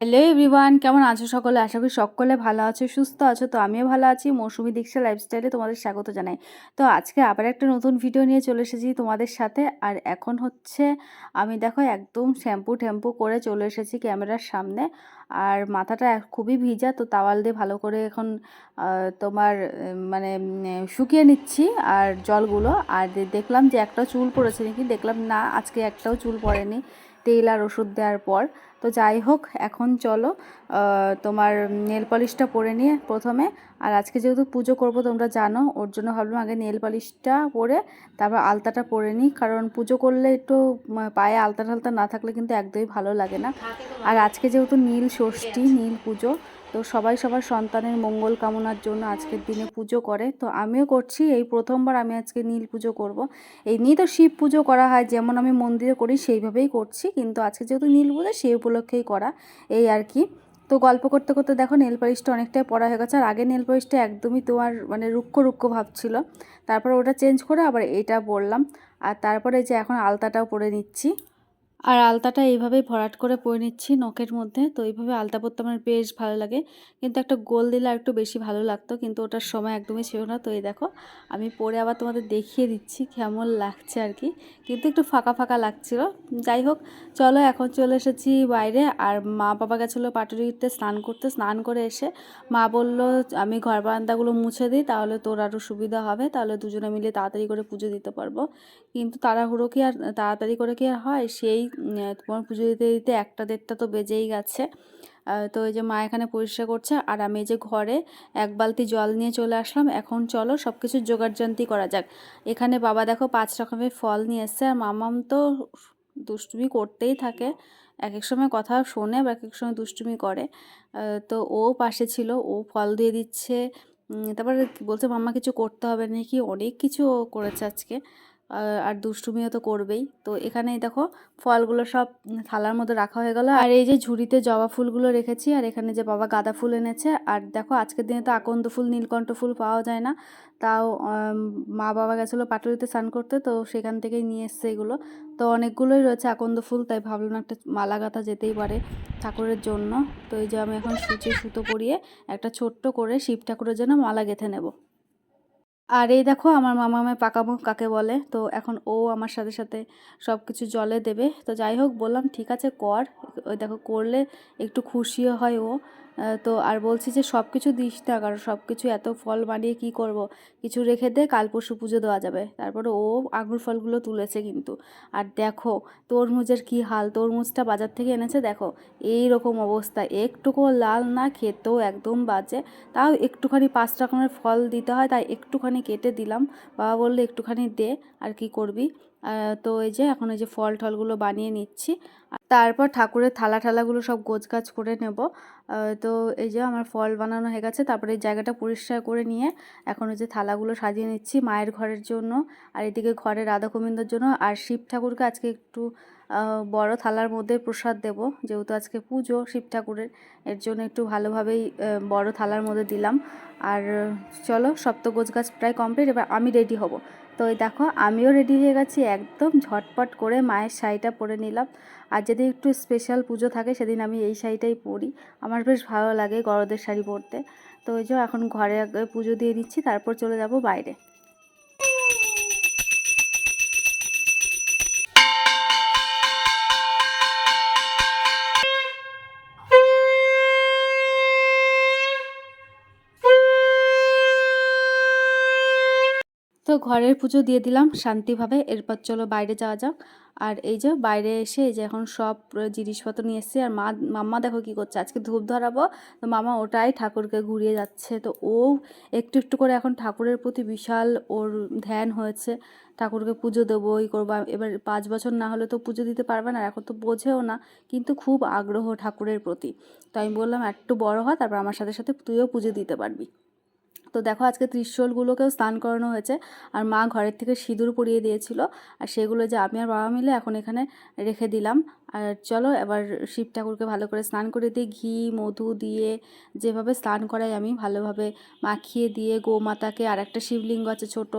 Hello everyone, কেমন আছো সকলে? আশা করি সকলে ভালো আছো, সুস্থ আছো। তো আমিও ভালো আছি। মৌসুমী দীক্ষা লাইফস্টাইলে তোমাদের স্বাগত জানাই। তো আজকে আবার একটা নতুন ভিডিও নিয়ে চলে এসেছি তোমাদের সাথে। আর এখন হচ্ছে আমি দেখো একদম শ্যাম্পু করে চলে এসেছি ক্যামেরার সামনে। আর মাথাটা খুবই ভিজা, তো তাওয়াল দিয়ে ভালো করে এখন তোমার শুকিয়ে নিচ্ছি আর জলগুলো। আর দেখলাম যে একটাও চুল পড়েছে নাকি, দেখলাম না, আজকে একটাও চুল পড়েনি তেল আর ওষুধ দেওয়ার পর। তো যাই হোক, এখন চলো তোমার নেল পলিশটা পরে নিয়ে প্রথমে। আর আজকে যেহেতু পুজো করব তোমরা জানো, ওর জন্য ভাবলাম আগে নেল পলিশটা পরে তারপর আলতাটা পরে নিই। কারণ পুজো করলে একটু পায়ে আলতা ঠালতা না থাকলে কিন্তু একদমই ভালো লাগে না। আর আজকে যেহেতু নীল ষষ্ঠী, নীল পুজো, তো সবাই সবার সন্তানের মঙ্গল কামনার জন্য আজকের দিনে পুজো করে। তো আমিও করছি, এই প্রথমবার আমি আজকে নীল পুজো করব। এই নিয়ে তো শিব পুজো করা হয়, যেমন আমি মন্দিরে করি সেইভাবেই করছি, কিন্তু আজকে যেহেতু নীল পুজো সেই উপলক্ষেই করা, এই আর কি। তো গল্প করতে করতে দেখো নেল পালিশটা অনেকটাই পড়া হয়ে গেছে। আর আগে নেল পালিশটা একদমই তোমার রুক্ষ রুক্ষ ভাব ছিল, তারপরে ওটা চেঞ্জ করে আবার এটা পরলাম। আর তারপরে যে এখন আলতাটাও পরে নিচ্ছি। আর আলতাটা এইভাবেই ভরাট করে পরে নিচ্ছি নখের মধ্যে। তো এইভাবে আলতা পরতে আমার বেশ ভালো লাগে, কিন্তু একটা গোল দিলে আর একটু বেশি ভালো লাগতো, কিন্তু ওটার সময় একদমই ছিল না। তো এই দেখো আমি পরে আবার তোমাদের দেখিয়ে দিচ্ছি কেমন লাগছে আর কি, কিন্তু একটু ফাঁকা ফাঁকা লাগছিল। যাই হোক, চলো এখন চলে এসেছি বাইরে। আর মা বাবা গেছিলো পাটুরিতে স্নান করতে, স্নান করে এসে মা বলল আমি ঘর বারান্দাগুলো মুছে দিই, তাহলে তোর আরও সুবিধা হবে, তাহলে দুজনে মিলে তাড়াতাড়ি করে পুজো দিতে পারবো। কিন্তু তাড়াতাড়ি করে কি আর হয়, সেই তোমার পুজো দিতে দিতে 1টা-1:30 তো বেজেই গেছে। তো এই যে মা এখানে পরিষ্কার করছে, আর আমি এই যে ঘরে 1 বালতি জল নিয়ে চলে আসলাম। এখন চলো সব কিছু জোগাড়যন্ত্রী করা যাক। এখানে বাবা দেখো 5 রকমের ফল নিয়ে এসছে, আর মামাম তো দুষ্টুমি করতেই থাকে, এক এক সময় কথা শোনে বা এক এক সময় দুষ্টুমি করে। তো ও পাশে ছিল, ও ফল দিয়ে দিচ্ছে। তারপরে বলছে মাম্মা কিছু করতে হবে নাকি, অনেক কিছু ও করেছে আজকে। আর দুষ্টুমিও তো করবেই। তো এখানে দেখো ফলগুলো সব থালার মধ্যে রাখা হয়ে গেল। আর এই যে ঝুড়িতে জবা ফুলগুলো রেখেছি, আর এখানে যে বাবা গাঁদা ফুল এনেছে। আর দেখো আজকের দিনে তো আকন্দ ফুল, নীলকণ্ঠ ফুল পাওয়া যায় না, তাও মা বাবা গেছিলো পাটুরিতে স্নান করতে, তো সেখান থেকেই নিয়ে এসছে এগুলো। তো অনেকগুলোই রয়েছে আকন্দ ফুল, তাই ভাবলাম একটা মালা গাঁথা যেতেই পারে ঠাকুরের জন্য। তো এই যে আমি এখন সুতো পরিয়ে একটা ছোট্ট করে শিব ঠাকুরের জন্য মালা গেঁথে নেব। আর এই দেখো আমার মামামের পাকা মুখ কাকে বলে। তো এখন ও আমার সাথে সাথে সব কিছু জলে দেবে। তো যাই হোক, বললাম ঠিক আছে কর। ওই দেখো করলে একটু খুশিও হয় ও। তো আর বলছি যে সব কিছু দিস না, কারণ সব কিছু এত ফল বানিয়ে কি করব, কিছু রেখে দে, কাল পরশু পুজো দেওয়া যাবে। তারপরে ও আঙুর ফলগুলো তুলেছে কিন্তু। আর দেখো তরমুজের কি হাল, তরমুজটা বাজার থেকে এনেছে, দেখো এই রকম অবস্থা, একটুকুও লাল না, খেতেও একদম বাজে। তাও একটুখানি 5 রকমের ফল দিতে হয়, তাই একটুখানি কেটে দিলাম। বাবা বললো একটুখানি দে, আর কি করবি। তো এই যে এখন এই যে ফল টলগুলো বানিয়ে নিচ্ছি। তারপর ঠাকুরের থালাগুলো সব গোছগাছ করে নেব। তো এই যে আমার ফল বানানো হয়ে গেছে। তারপরে এই জায়গাটা পরিষ্কার করে নিয়ে এখন ওই যে থালাগুলো সাজিয়ে নিচ্ছি মায়ের ঘরের জন্য, আর এদিকে ঘরে রাধা গোবিন্দর জন্য। আর শিব ঠাকুরকে আজকে একটু বড় থালার মধ্যে প্রসাদ দেব, যেহেতু আজকে পুজো শিব ঠাকুরের, এর জন্য একটু ভালোভাবেই বড় থালার মধ্যে দিলাম। আর চলো সব তো গোছগাছ প্রায় কমপ্লিট, এবার আমি রেডি হব। তো এই দেখো আমিও রেডি হয়ে গেছি, একদম ঝটপট করে মায়ের শাড়িটা পরে নিলাম। আর যেদিন একটু স্পেশাল পুজো থাকে সেদিন আমি এই শাড়িটাই পরি, আমার বেশ ভালো লাগে গরদের শাড়ি পরতে। তো ওই যে এখন ঘরে আগে পুজো দিয়ে নিচ্ছি, তারপর চলে যাব বাইরে। তো ঘরের পুজো দিয়ে দিলাম শান্তিভাবে, এরপর চলো বাইরে যাওয়া যাক। আর এই যে বাইরে এসে এই যে এখন সব জিনিসপত্র নিয়ে এসেছি। আর মাম্মা দেখো কি করছে, আজকে ধূপ ধরাবো, তো মামা ওটাই ঠাকুরকে ঘুরিয়ে যাচ্ছে। তো ও একটু একটু করে এখন ঠাকুরের প্রতি বিশাল ওর ধ্যান হয়েছে, ঠাকুরকে পুজো দেবো, এই করবো। এবার 5 বছর না হলে তো পুজো দিতে পারবে না, এখন তো বোঝেও না, কিন্তু খুব আগ্রহ ঠাকুরের প্রতি। তো আমি বললাম একটু বড় হ, তারপর আমার সাথে সাথে তুইও পুজো দিতে পারবি। তো দেখো আজকে ত্রিশূলগুলোকেও স্নান করানো হয়েছে, আর মা ঘরের থেকে সিঁদুর পরিয়ে দিয়েছিল, আর সেগুলো যে আমি আর বাবা মিলে এখন এখানে রেখে দিলাম। আর চলো এবার শিব ঠাকুরকে ভালো করে স্নান করে দিই, ঘি মধু দিয়ে যেভাবে স্নান করাই আমি ভালোভাবে মাখিয়ে দিয়ে গোমাতাকে, আর একটা শিবলিঙ্গ আছে ছোট,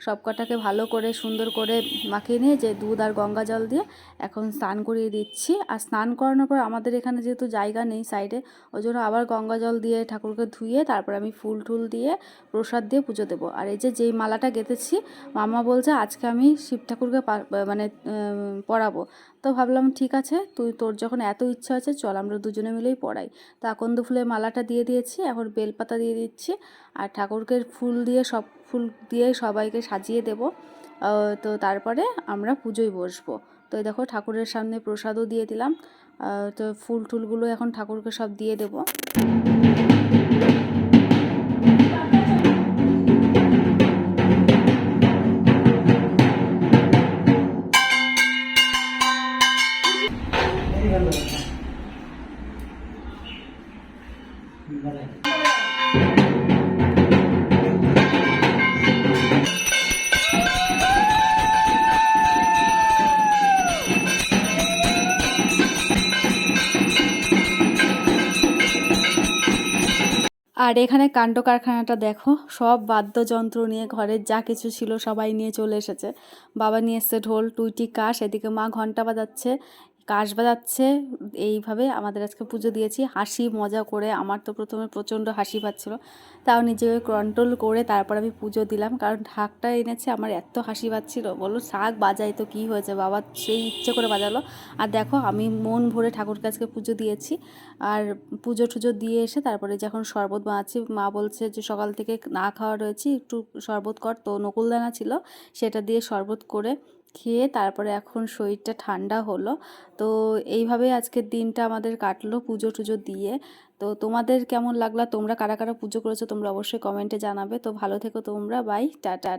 সব কটাকে ভালো করে সুন্দর করে মাখিয়ে নিয়ে যে দুধ আর গঙ্গা জল দিয়ে এখন স্নান করিয়ে দিচ্ছি। আর স্নান করানোর পর আমাদের এখানে যেহেতু জায়গা নেই সাইডে, ওই জন্য আবার গঙ্গা জল দিয়ে ঠাকুরকে ধুয়ে তারপর আমি ফুল টুল দিয়ে প্রসাদ দিয়ে পুজো দেবো। আর এই যে যেই মালাটা গেঁথেছি, মামা বলছে আজকে আমি শিব ঠাকুরকে মানে পরাবো। তো ভাবলাম ঠিক আছে, তোর যখন এত ইচ্ছা আছে চল আমরা দুজনে মিলেই পড়াই। তো আকন্দ ফুলের মালাটা দিয়ে দিয়েছি, এখন বেলপাতা দিয়ে দিচ্ছি, আর ঠাকুরকে ফুল দিয়ে সব ফুল দিয়ে সবাইকে সাজিয়ে দেব। তো তারপরে আমরা পুজোয় বসবো। তো এই দেখো ঠাকুরের সামনে প্রসাদও দিয়ে দিলাম। তো ফুল টুলগুলো এখন ঠাকুরকে সব দিয়ে দেবো। আর এখানে কাণ্ড কারখানাটা দেখো, সব বাদ্যযন্ত্র নিয়ে ঘরের যা কিছু ছিল সবাই নিয়ে চলে এসেছে। বাবা নিয়ে এসছে ঢোল, টুইটি, কাঁস, এদিকে মা ঘন্টা বাজাচ্ছে, কাঁস বাজাচ্ছে। এইভাবে আমাদের আজকে পুজো দিয়েছি হাসি মজা করে। আমার তো প্রথমে প্রচণ্ড হাসি পাচ্ছিল, তাও নিজেকে কন্ট্রোল করে তারপর আমি পুজো দিলাম, কারণ ঢাকটা এনেছে আমার এত হাসি পাচ্ছিল। বললো শাক বাজাই, তো কী হয়েছে, বাবা সেই ইচ্ছে করে বাজালো। আর দেখো আমি মন ভরে ঠাকুরকে আজকে পুজো দিয়েছি। আর পুজো টুজো দিয়ে এসে তারপরে যখন শরবত বানাচ্ছি, মা বলছে যে সকাল থেকে না খাওয়া রয়েছি, একটু শরবত কর। তো নকুলদানা ছিল, সেটা দিয়ে শরবত করে খেয়ে তারপরে এখন শরীরটা ঠান্ডা হলো। তো এইভাবে আজকের দিনটা আমাদের কাটলো পুজো টুজো দিয়ে। তো তোমাদের কেমন লাগলো, তোমরা কারা কারা পুজো করেছো তোমরা অবশ্যই কমেন্টে জানাবে। তো ভালো থেকো তোমরা, বাই, টাটা।